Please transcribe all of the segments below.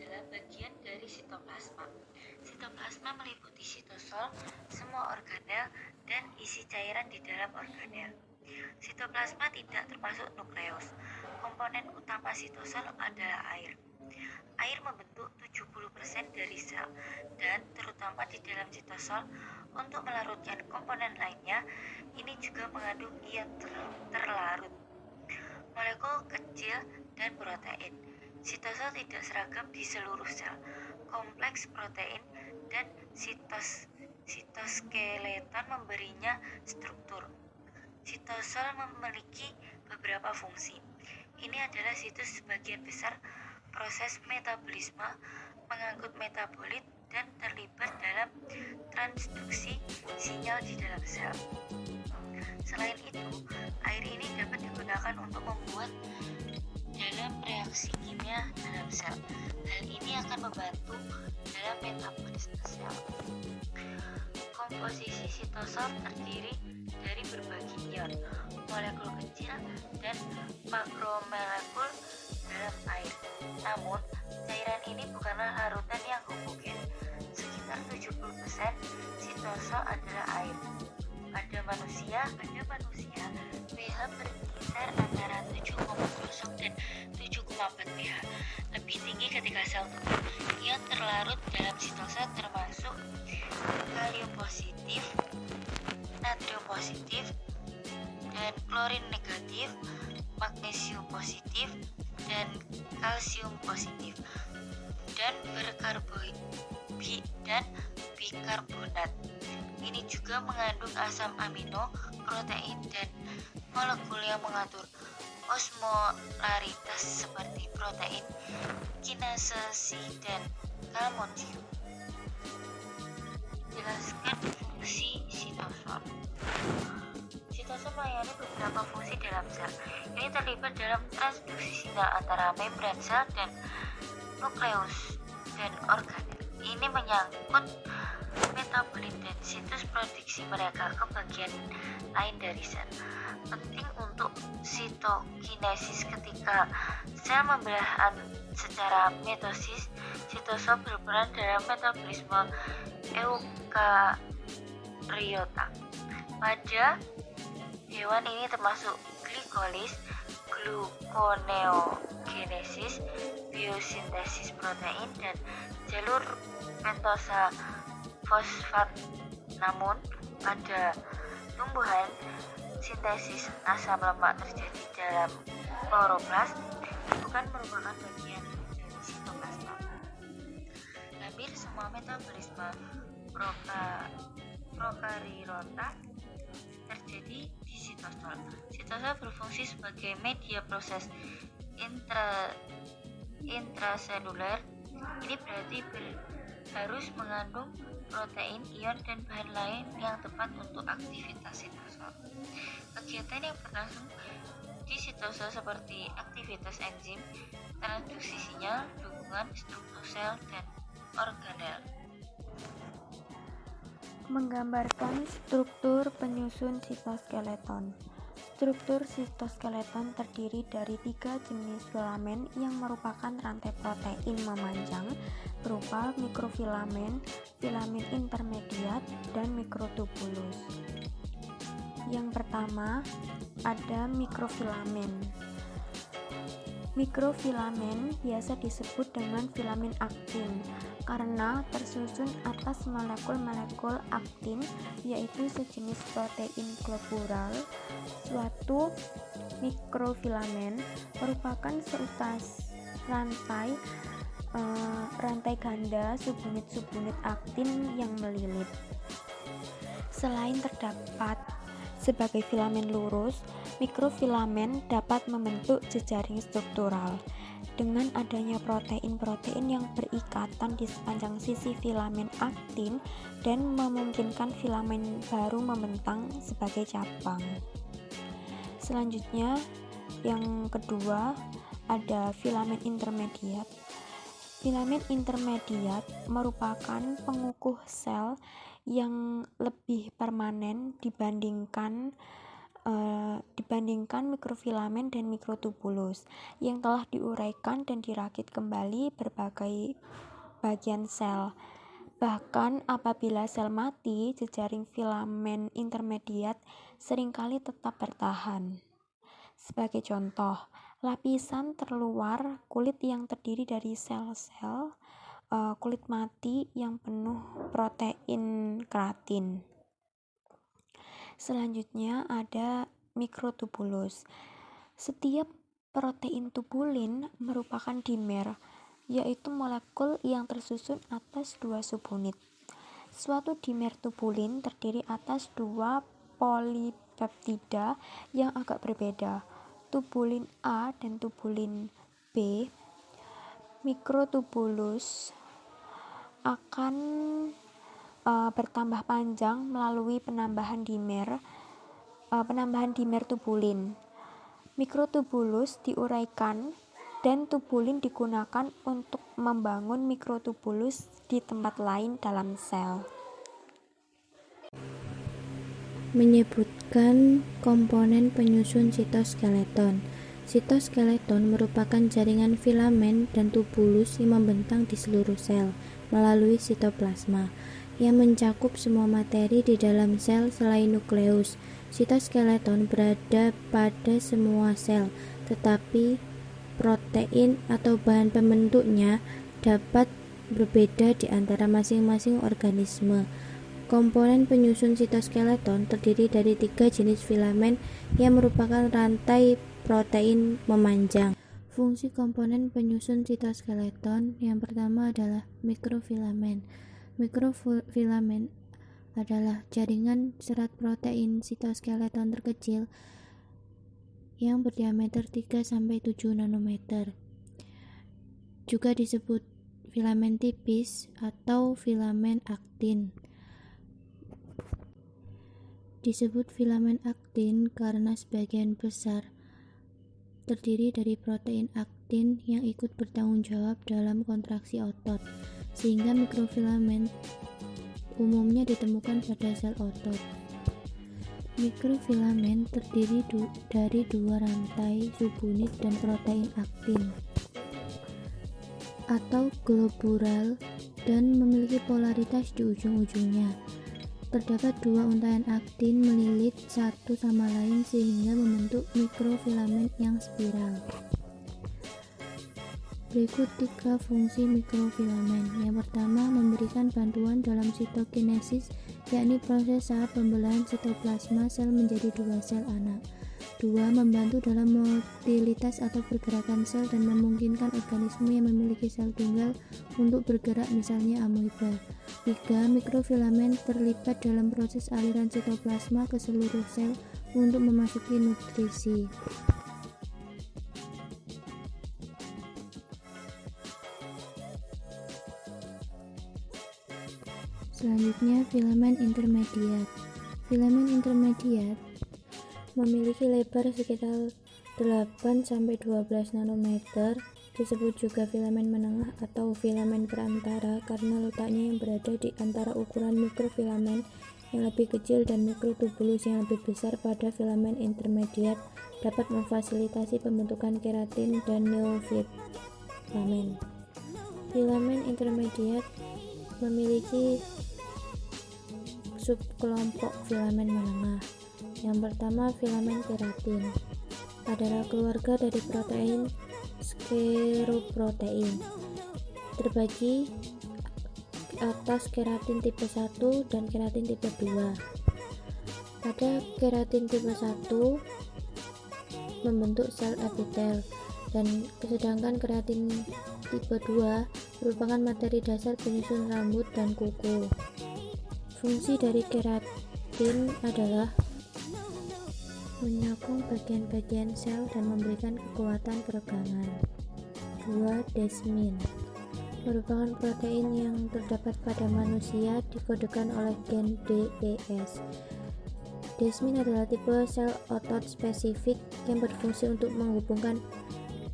adalah bagian dari sitoplasma. Sitoplasma meliputi sitosol, semua organel, dan isi cairan di dalam organel. Sitoplasma tidak termasuk nukleus. Komponen utama sitosol adalah air. Air membentuk 70% dari sel, dan terutama di dalam sitosol, untuk melarutkan komponen lainnya, ini juga mengandung ion terlarut, molekul kecil, dan protein. Sitosol tidak seragam di seluruh sel. Kompleks protein dan sitoskeleton memberinya struktur. Sitosol memiliki beberapa fungsi. Ini adalah situs sebagian besar proses metabolisme, mengangkut metabolit, dan terlibat dalam transduksi sinyal di dalam sel. Selain itu, air ini dapat digunakan untuk membuat dalam reaksi kimia dalam sel. Hal ini akan membantu dalam metabolisme sel. Komposisi sitosol terdiri dari berbagai ion, molekul kecil, dan makromolekul dalam air. Namun, cairan ini bukanlah larutan yang homogen. Sekitar 70% sitosol adalah air. Pada manusia, pH berkisar antara 7,0 dan 7,4 pH. Lebih tinggi ketika sel tumbuh. Ion terlarut dalam sitosol termasuk kalium positif, natrium positif, dan klorin negatif, magnesium positif, dan kalsium positif, dan dan bikarbonat. Ini juga mengandung asam amino, protein, dan molekul yang mengatur osmolaritas seperti protein, kinase C, dan kalmonium. Jelaskan fungsi sitosol. Sitosol melayani beberapa fungsi dalam sel. Ini terlibat dalam transduksi sinyal antara membran sel dan nukleus dan organel. Ini menyangkut metabolit dan situs produksi mereka ke bagian lain dari sel. Penting untuk sitokinesis ketika sel membelahan secara mitosis. Sitosol berperan dalam metabolisme eukariota. Pada hewan ini termasuk glikolis, gluconeogenesis, biosintesis protein, dan jalur pentosa fosfat. Namun, pada tumbuhan, sintesis asam lemak terjadi dalam kloroplas, bukan merupakan bagian dari sitoplasma. Hampir semua metabolisme prokariota terjadi di sitosol. Sitosol berfungsi sebagai media proses intraseluler. Ini berarti harus mengandung protein, ion, dan bahan lain yang tepat untuk aktivitas sitosol. Kegiatan yang berlangsung di sitosol seperti aktivitas enzim, transduksi sinyal, dukungan struktur sel, dan organel. Menggambarkan struktur penyusun sitoskeleton. Struktur sitoskeleton terdiri dari 3 jenis filamen yang merupakan rantai protein memanjang berupa mikrofilamen, filamen intermediat, dan mikrotubulus. Yang pertama ada mikrofilamen. Mikrofilamen biasa disebut dengan filamen aktin karena tersusun atas molekul-molekul aktin, yaitu sejenis protein globural. Suatu mikrofilamen merupakan seutas rantai ganda subunit-subunit aktin yang melilit. Selain terdapat sebagai filamen lurus, mikrofilamen dapat membentuk jejaring struktural dengan adanya protein-protein yang berikatan di sepanjang sisi filamen aktin dan memungkinkan filamen baru membentang sebagai cabang. Selanjutnya, yang kedua ada filamen intermediat. Filamen intermediat merupakan pengukuh sel yang lebih permanen dibandingkan dibandingkan mikrofilamen dan mikrotubulus yang telah diuraikan dan dirakit kembali berbagai bagian sel. Bahkan apabila sel mati, jejaring filamen intermediat seringkali tetap bertahan. Sebagai contoh, lapisan terluar kulit yang terdiri dari sel-sel kulit mati yang penuh protein keratin. Selanjutnya ada mikrotubulus. Setiap protein tubulin merupakan dimer, yaitu molekul yang tersusun atas 2 subunit. Suatu dimer tubulin terdiri atas 2 polipeptida yang agak berbeda, tubulin A dan tubulin B. Mikrotubulus akan bertambah panjang melalui penambahan dimer tubulin. Mikrotubulus diuraikan dan tubulin digunakan untuk membangun mikrotubulus di tempat lain dalam sel. Menyebutkan komponen penyusun sitoskeleton. Sitoskeleton merupakan jaringan filamen dan tubulus yang membentang di seluruh sel melalui sitoplasma, yang mencakup semua materi di dalam sel selain nukleus. Sitoskeleton berada pada semua sel, tetapi protein atau bahan pembentuknya dapat berbeda di antara masing-masing organisme. Komponen penyusun sitoskeleton terdiri dari 3 jenis filamen yang merupakan rantai protein memanjang. Fungsi komponen penyusun sitoskeleton yang pertama adalah mikrofilamen. Mikrofilamen adalah jaringan serat protein sitoskeleton terkecil yang berdiameter 3-7 nanometer. Juga disebut filamen tipis atau filamen aktin. Disebut filamen aktin karena sebagian besar terdiri dari protein aktin yang ikut bertanggung jawab dalam kontraksi otot, sehingga mikrofilamen umumnya ditemukan pada sel otot. Mikrofilamen terdiri dari 2 rantai subunit dan protein aktin atau globural dan memiliki polaritas di ujung-ujungnya. Terdapat 2 untaian aktin melilit satu sama lain sehingga membentuk mikrofilamen yang spiral. Berikut 3 fungsi mikrofilamen. Yang pertama, memberikan bantuan dalam sitokinesis, yakni proses saat pembelahan sitoplasma sel menjadi 2 sel anak. 2. Membantu dalam motilitas atau pergerakan sel dan memungkinkan organisme yang memiliki sel tunggal untuk bergerak, misalnya amoeba. 3. Mikrofilamen terlibat dalam proses aliran sitoplasma ke seluruh sel untuk memasuki nutrisi. Selanjutnya, filamen intermediat. Filamen intermediat memiliki lebar sekitar 8-12 nanometer, disebut juga filamen menengah atau filamen perantara karena letaknya yang berada di antara ukuran mikrofilamen yang lebih kecil dan mikrotubulus yang lebih besar. Pada filamen intermediat dapat memfasilitasi pembentukan keratin dan neofilamen. Filamen intermediat memiliki subkelompok filamen menengah. Yang pertama, filamen keratin adalah keluarga dari protein skeroprotein, terbagi atas keratin tipe 1 dan keratin tipe 2. Pada keratin tipe 1 membentuk sel epitel, dan sedangkan keratin tipe 2 merupakan materi dasar penyusun rambut dan kuku. Fungsi dari keratin adalah menyokong bagian-bagian sel dan memberikan kekuatan peregangan. 2. Desmin merupakan protein yang terdapat pada manusia, dikodekan oleh gen DES. Desmin adalah tipe sel otot spesifik yang berfungsi untuk menghubungkan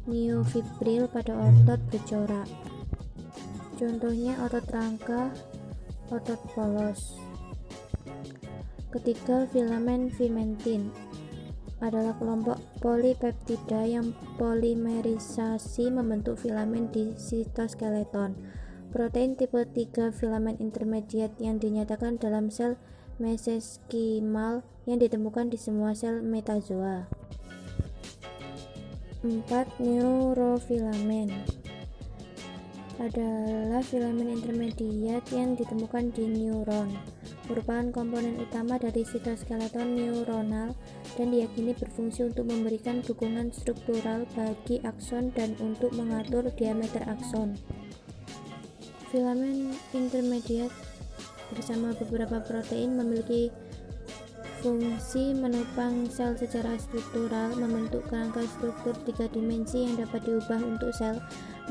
miofibril pada otot bercorak. Contohnya otot rangka, otot polos. Ketiga, filamen vimentin adalah kelompok polipeptida yang polimerisasi membentuk filamen di sitoskeleton. Protein tipe 3 filamen intermediate yang dinyatakan dalam sel meseskimal yang ditemukan di semua sel metazoa. 4. Neurofilamen adalah filamen intermediate yang ditemukan di neuron, merupakan komponen utama dari sitoskeleton neuronal dan diyakini berfungsi untuk memberikan dukungan struktural bagi akson dan untuk mengatur diameter akson. Filamen intermediate bersama beberapa protein memiliki fungsi menopang sel secara struktural, membentuk kerangka struktur 3 dimensi yang dapat diubah untuk sel,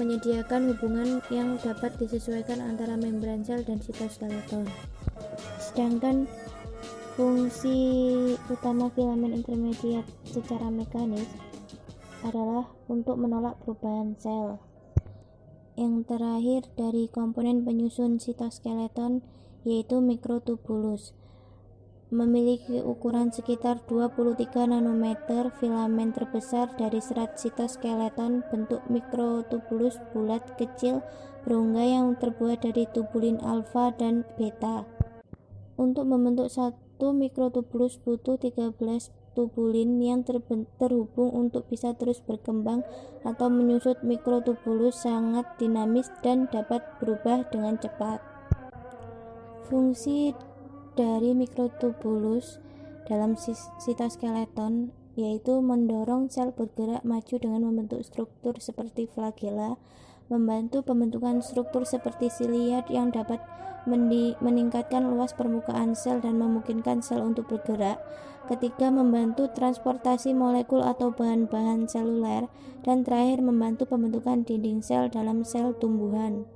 menyediakan hubungan yang dapat disesuaikan antara membran sel dan sitoskeleton. Sedangkan fungsi utama filamen intermediate secara mekanis adalah untuk menolak perubahan sel. Yang terakhir dari komponen penyusun sitoskeleton yaitu mikrotubulus. Memiliki ukuran sekitar 23 nanometer, filamen terbesar dari serat sitoskeleton, bentuk mikrotubulus bulat kecil berongga yang terbuat dari tubulin alfa dan beta. Untuk membentuk satu mikrotubulus butuh 13 tubulin yang terhubung untuk bisa terus berkembang atau menyusut. Mikrotubulus sangat dinamis dan dapat berubah dengan cepat. Fungsi dari mikrotubulus dalam sitoskeleton yaitu mendorong sel bergerak maju dengan membentuk struktur seperti flagella, membantu pembentukan struktur seperti silia yang dapat meningkatkan luas permukaan sel dan memungkinkan sel untuk bergerak. Ketiga, membantu transportasi molekul atau bahan-bahan seluler, dan terakhir membantu pembentukan dinding sel dalam sel tumbuhan.